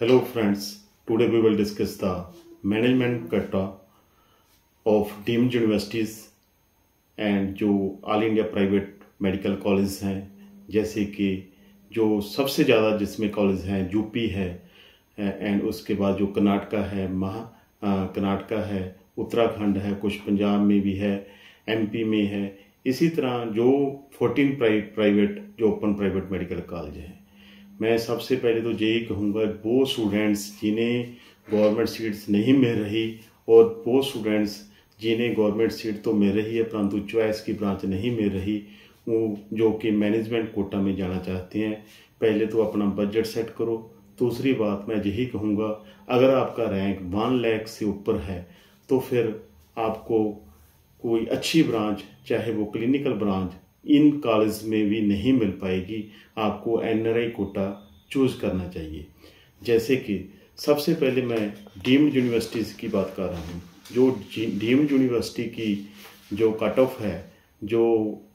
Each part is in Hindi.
Hello friends, today we will discuss the management quota of deemed universities and जो all India private medical college हैं, जैसे कि जो सबसे ज़्यादा जिसमें कॉलेज हैं यूपी है एंड उसके बाद जो कर्नाटका है, कर्नाटका है, उत्तराखंड है, कुछ पंजाब में भी है, एमपी में है। इसी तरह जो 14 प्राइवेट जो ओपन प्राइवेट मेडिकल कॉलेज हैं, मैं सबसे पहले तो यही कहूँगा वो स्टूडेंट्स जिन्हें गवर्नमेंट सीट्स नहीं मिल रही और वो स्टूडेंट्स जिन्हें गवर्नमेंट सीट तो मिल रही है परंतु चॉइस की ब्रांच नहीं मिल रही, वो जो कि मैनेजमेंट कोटा में जाना चाहते हैं, पहले तो अपना बजट सेट करो। दूसरी बात मैं यही कहूँगा, अगर आपका रैंक 1 लाख से ऊपर है तो फिर आपको कोई अच्छी ब्रांच, चाहे वो क्लिनिकल ब्रांच, इन कॉलेज में भी नहीं मिल पाएगी। आपको एनआरआई कोटा चूज़ करना चाहिए। जैसे कि सबसे पहले मैं डीम्ड यूनिवर्सिटीज़ की बात कर रहा हूँ। जो डीम्ड यूनिवर्सिटी की जो कट ऑफ है, जो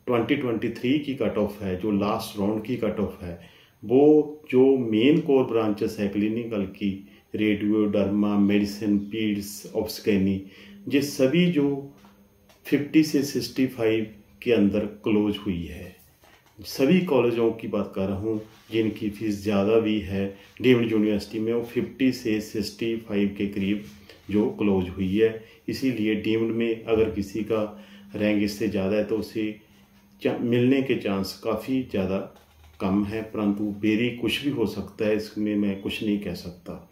2023 की कट ऑफ है, जो लास्ट राउंड की कट ऑफ है, वो जो मेन कोर ब्रांचेस है क्लिनिकल की, रेडियो, डर्मा, मेडिसिन, पीड्स, ऑब्स्टेनी, ये सभी जो 50 से 65 के अंदर क्लोज हुई है। सभी कॉलेजों की बात कर रहा हूँ जिनकी फीस ज़्यादा भी है डीम्ड यूनिवर्सिटी में, वो 50 से 65 के करीब जो क्लोज हुई है। इसीलिए डीम्ड में अगर किसी का रैंक इससे ज़्यादा है तो उसे मिलने के चांस काफ़ी ज़्यादा कम है, परंतु वेरी कुछ भी हो सकता है, इसमें मैं कुछ नहीं कह सकता।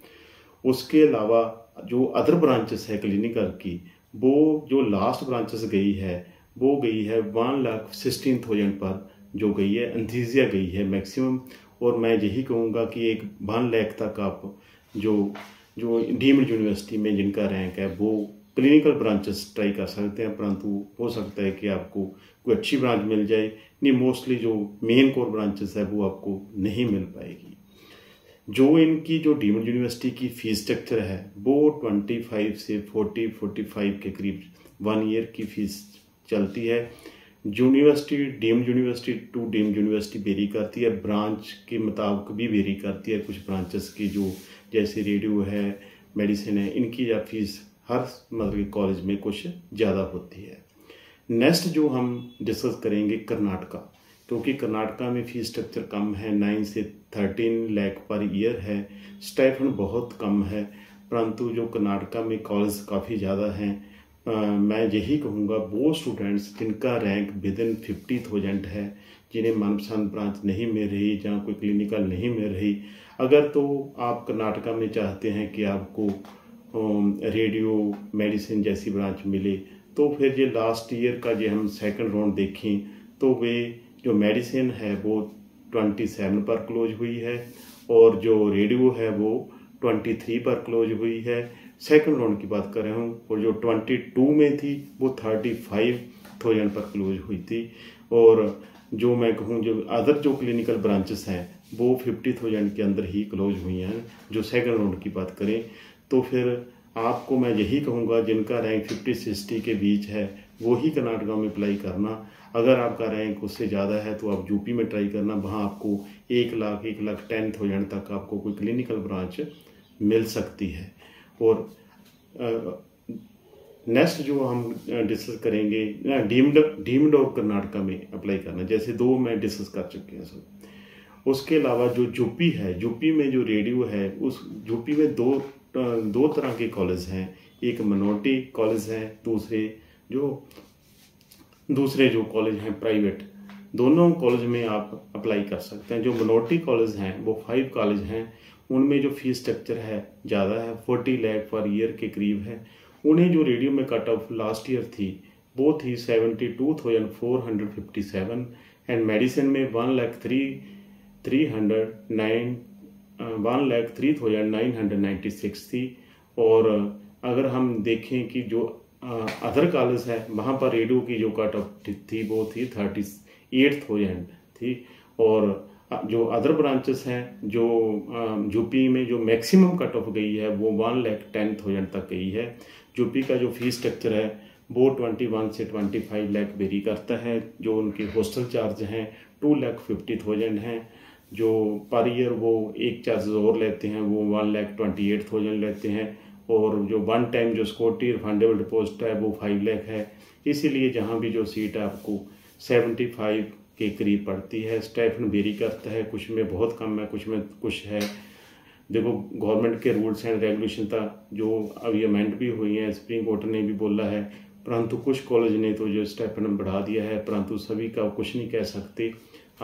उसके अलावा जो अदर ब्रांचेस है क्लिनिकल की, वो जो लास्ट ब्रांचेस गई है वो गई है 1,16,000 पर जो गई है, एंथीसिया गई है मैक्सिमम। और मैं यही कहूँगा कि एक 1 लाख तक आप जो डीम्ड यूनिवर्सिटी में जिनका रैंक है वो क्लिनिकल ब्रांचेस ट्राई कर सकते हैं, परंतु हो सकता है कि आपको कोई अच्छी ब्रांच मिल जाए। नहीं, मोस्टली जो मेन कोर ब्रांचेस है वो आपको नहीं मिल पाएगी। जो इनकी जो डीम्ड यूनिवर्सिटी की फीस स्ट्रक्चर है वो 25 से 45 के करीब 1 ईयर की फीस चलती है। University deemed university to deemed university vary करती है, ब्रांच के मुताबिक भी वेरी करती है। कुछ ब्रांचेस की जो जैसे रेडियो है, मेडिसिन है, इनकी या फीस हर मतलब कॉलेज में कुछ ज़्यादा होती है। नेक्स्ट जो हम डिस्कस करेंगे कर्नाटका, क्योंकि कर्नाटका में फ़ीस स्ट्रक्चर कम है, 9 से 13 लाख पर ईयर है, स्टाइपेंड बहुत कम है, परंतु जो कर्नाटका में कॉलेज काफ़ी ज़्यादा हैं। मैं यही कहूँगा वो स्टूडेंट्स जिनका रैंक विदिन 50,000 है, जिन्हें मनपसंद ब्रांच नहीं मिल रही, जहाँ कोई क्लिनिकल नहीं मिल रही, अगर तो आप कर्नाटका में चाहते हैं कि आपको रेडियो, मेडिसिन जैसी ब्रांच मिले, तो फिर ये लास्ट ईयर का जो हम सेकंड राउंड देखें तो वे जो मेडिसिन है वो 27 पर क्लोज हुई है और जो रेडियो है वो 23 पर क्लोज हुई है। सेकंड राउंड की बात कर रहा हूँ, और जो 22 में थी वो 35,000 पर क्लोज हुई थी। और जो मैं कहूँ जो अदर जो क्लिनिकल ब्रांचेस हैं वो 50,000 के अंदर ही क्लोज हुई हैं। जो सेकंड राउंड की बात करें तो फिर आपको मैं यही कहूँगा जिनका रैंक 50-60 के बीच है वो ही कर्नाटका में अप्लाई करना। अगर आपका रैंक उससे ज़्यादा है तो आप यूपी में ट्राई करना, वहाँ आपको 1,10,000 तक आपको कोई क्लिनिकल ब्रांच मिल सकती है। और नेक्स्ट जो हम डिस्कस करेंगे डीम्ड और कर्नाटका में अप्लाई करना, जैसे दो मैं डिस्कस कर चुके हैं सब। उसके अलावा जो यूपी है, यूपी में जो रेडियो है, उस यूपी में दो तरह के कॉलेज हैं। एक मिनोरिटी कॉलेज हैं, दूसरे जो कॉलेज हैं प्राइवेट। दोनों कॉलेज में आप अप्लाई कर सकते हैं। जो मिनोरिटी कॉलेज हैं वो 5 कॉलेज हैं, उनमें जो फीस स्ट्रक्चर है ज़्यादा है, 40 लाख पर ईयर के करीब है। उन्हें जो रेडियो में कट ऑफ लास्ट ईयर थी वो थी 72,457 एंड मेडिसिन में 1,03,996 थी। और अगर हम देखें कि जो अदर कॉलेज है वहाँ पर रेडियो की जो कट ऑफ थी वो थी 38,000 थी। और जो अदर ब्रांचेस हैं जो यूपी में जो मैक्सिमम कट ऑफ गई है वो 1,10,000 तक गई है। यूपी का जो फीस स्ट्रक्चर है वो 21 से 25 लाख वेरी करता है। जो उनके हॉस्टल चार्ज हैं 2,50,000 हैं। जो पर ईयर वो एक चार्जेस और लेते हैं, वो 1,28,000 लेते हैं, और जो वन टाइम जो सिक्योरिटी रिफंडेबल डिपॉजिट है वो 5 लाख है। इसीलिए जहाँ भी जो सीट है आपको 75 के करीब पड़ती है। स्टाइपेंड वेरी करता है, कुछ में बहुत कम है, कुछ में कुछ है। देखो गवर्नमेंट के रूल्स एंड रेगुलेशन था जो अभी अमेंड भी हुई हैं, सुप्रीम कोर्ट ने भी बोला है, परंतु कुछ कॉलेज ने तो जो स्टाइपेंड बढ़ा दिया है, परंतु सभी का कुछ नहीं कह सकते।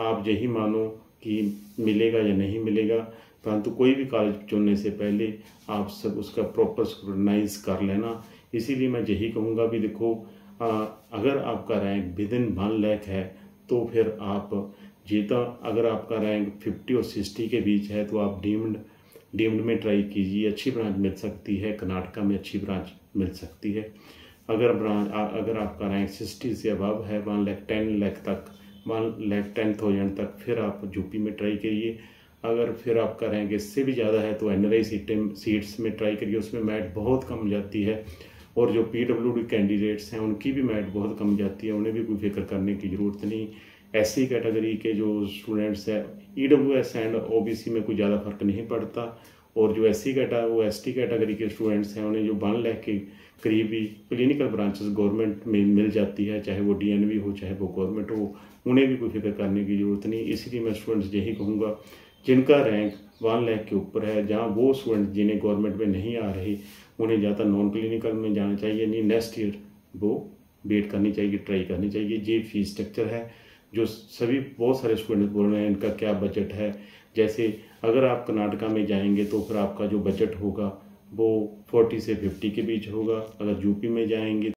आप यही मानो कि मिलेगा या नहीं मिलेगा, परंतु कोई भी कॉलेज चुनने से पहले आप सब उसका प्रॉपर स्क्रूटनाइज कर लेना। इसीलिए मैं यही कहूँगा भी देखो, अगर आपका रैंक विद इन 1 लाख है तो फिर आप जीता। अगर आपका रैंक 50 और 60 के बीच है तो आप डीम्ड में ट्राई कीजिए, अच्छी ब्रांच मिल सकती है, कर्नाटका में अच्छी ब्रांच मिल सकती है। अगर आपका रैंक 60 से अबव है, 1,10,000 तक, फिर आप यूपी में ट्राई करिए। अगर फिर आपका रैंक इससे भी ज़्यादा है तो NRI सीट्स में ट्राई करिए, उसमें मेरिट बहुत कम जाती है। और जो PWD कैंडिडेट्स हैं उनकी भी मेरिट बहुत कम जाती है, उन्हें भी कोई फिक्र करने की ज़रूरत नहीं। SC कैटेगरी के जो स्टूडेंट्स हैं, EWS एंड OBC में कोई ज़्यादा फर्क नहीं पड़ता, और जो SC कैटेगरी के स्टूडेंट्स हैं उन्हें जो 1 लाख के करीब ही क्लिनिकल ब्रांचेस गवर्नमेंट में मिल जाती है, चाहे वो DNV हो चाहे वो गवर्नमेंट हो, उन्हें भी कोई फिक्र करने की ज़रूरत नहीं। इसलिए मैं स्टूडेंट्स यही कहूँगा जिनका रैंक 1 लाख के ऊपर है, जहाँ वो स्टूडेंट जिन्हें गवर्नमेंट में नहीं आ रही, उन्हें ज़्यादा नॉन क्लिनिकल में जाना चाहिए, नहीं नेक्स्ट ईयर वो वेट करनी चाहिए, ट्राई करनी चाहिए। ये फीस स्ट्रक्चर है जो सभी बहुत सारे स्टूडेंट्स बोल रहे हैं इनका क्या बजट है। जैसे अगर आप कर्नाटका में जाएंगे तो फिर आपका जो बजट होगा वो 40 से 50 के बीच होगा। अगर यूपी में जाएंगे